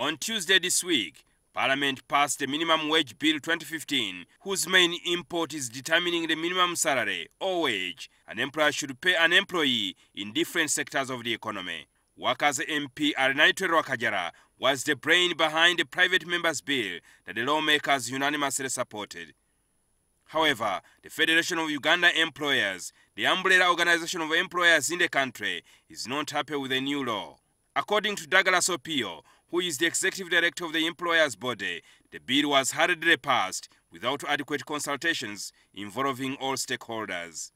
On Tuesday this week, Parliament passed the Minimum Wage Bill 2015, whose main import is determining the minimum salary or wage an employer should pay an employee in different sectors of the economy. Workers MP Arinaitwe Rwakajara was the brain behind the private members' bill that the lawmakers unanimously supported. However, the Federation of Uganda Employers, the umbrella organization of employers in the country, is not happy with the new law. According to Douglas Opio, who is the executive director of the employers' body, the bill was hurriedly passed without adequate consultations involving all stakeholders.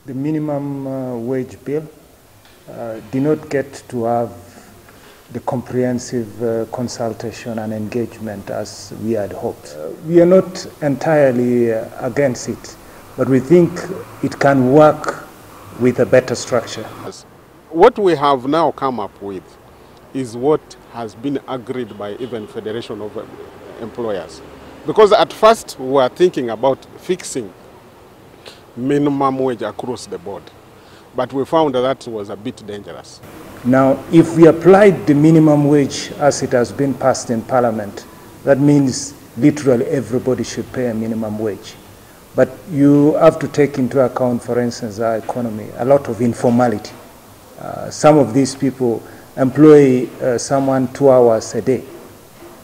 The minimum wage bill did not get to have the comprehensive consultation and engagement as we had hoped. We are not entirely against it, but we think it can work with a better structure. What we have now come up with is what has been agreed by even Federation of Employers. Because at first we were thinking about fixing minimum wage across the board, but we found that was a bit dangerous. Now, if we applied the minimum wage as it has been passed in Parliament, that means literally everybody should pay a minimum wage. But you have to take into account, for instance, our economy, a lot of informality. Some of these people employ someone 2 hours a day.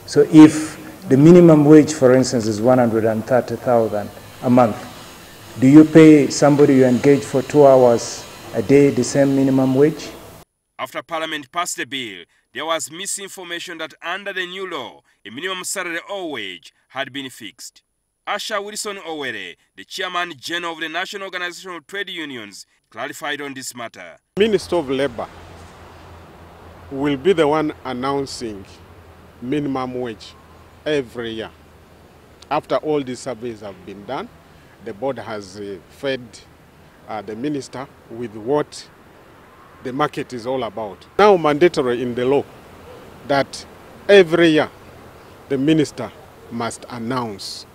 So if the minimum wage, for instance, is 130,000 a month, do you pay somebody you engage for 2 hours a day the same minimum wage? After Parliament passed the bill, there was misinformation that under the new law, a minimum salary or wage had been fixed. Asha Wilson Owere, the Chairman General of the National Organization of Trade Unions, clarified on this matter. Minister of Labour will be the one announcing minimum wage every year. After all these surveys have been done, the board has fed the minister with what the market is all about. Now mandatory in the law that every year the minister must announce.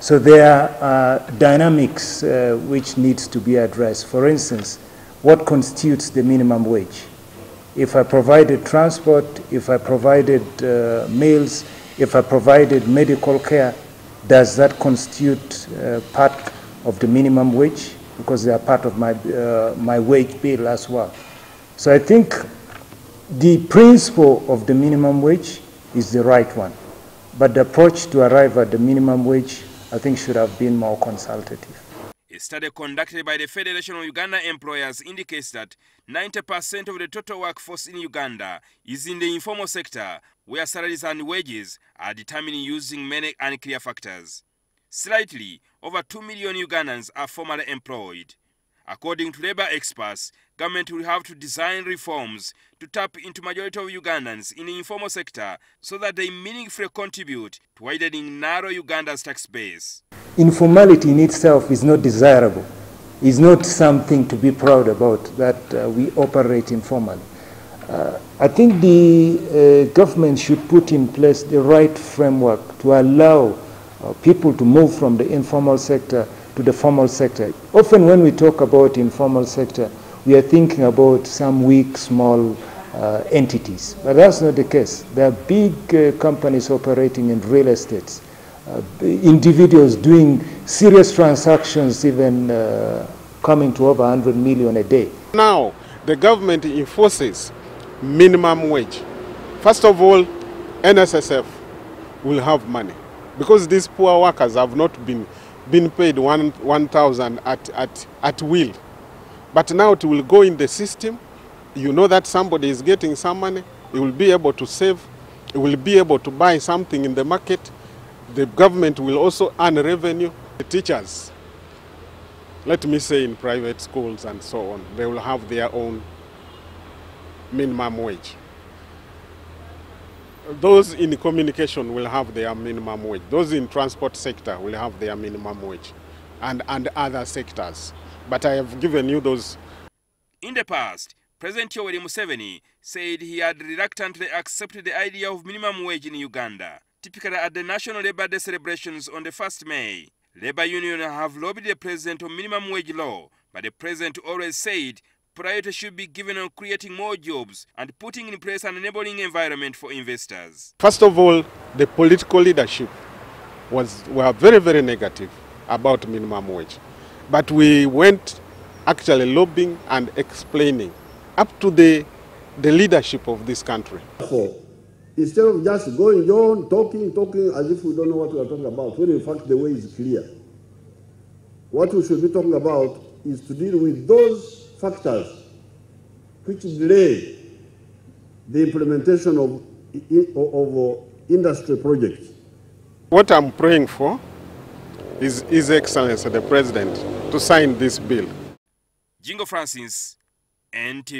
So there are dynamics which needs to be addressed. For instance, what constitutes the minimum wage? If I provided transport, if I provided meals, if I provided medical care, does that constitute part of the minimum wage? Because they are part of my wage bill as well. So I think the principle of the minimum wage is the right one. But the approach to arrive at the minimum wage, I think, should have been more consultative. A study conducted by the Federation of Uganda Employers indicates that 90% of the total workforce in Uganda is in the informal sector, where salaries and wages are determined using many unclear factors. Slightly over 2 million Ugandans are formally employed. According to labor experts, government will have to design reforms to tap into majority of Ugandans in the informal sector so that they meaningfully contribute to widening narrow Uganda's tax base. Informality in itself is not desirable. It's not something to be proud about that we operate informally. I think the government should put in place the right framework to allow people to move from the informal sector to the formal sector. Often when we talk about informal sector, we are thinking about some weak, small entities. But that's not the case. There are big companies operating in real estate, individuals doing serious transactions, even coming to over 100 million a day. Now, the government enforces minimum wage. First of all, NSSF will have money, because these poor workers have not been paid 1,000 at will. But now it will go in the system. You know that somebody is getting some money. He will be able to save. He will be able to buy something in the market. The government will also earn revenue. The teachers, let me say in private schools and so on, they will have their own minimum wage. Those in communication will have their minimum wage. Those in transport sector will have their minimum wage, and other sectors. But I have given you those. In the past, President Yoweri Museveni said he had reluctantly accepted the idea of minimum wage in Uganda. Typically at the National Labour Day celebrations on the 1st May, Labour unions have lobbied the president on minimum wage law, but the president always said priority should be given on creating more jobs and putting in place an enabling environment for investors. First of all, the political leadership were very, very negative about minimum wage. But we went actually lobbying and explaining up to the leadership of this country. Instead of just going on, talking as if we don't know what we are talking about, when in fact the way is clear. What we should be talking about is to deal with those factors which delay the implementation of industry projects. What I'm praying for is His Excellency the President to sign this bill. Jingo Francis, NTV.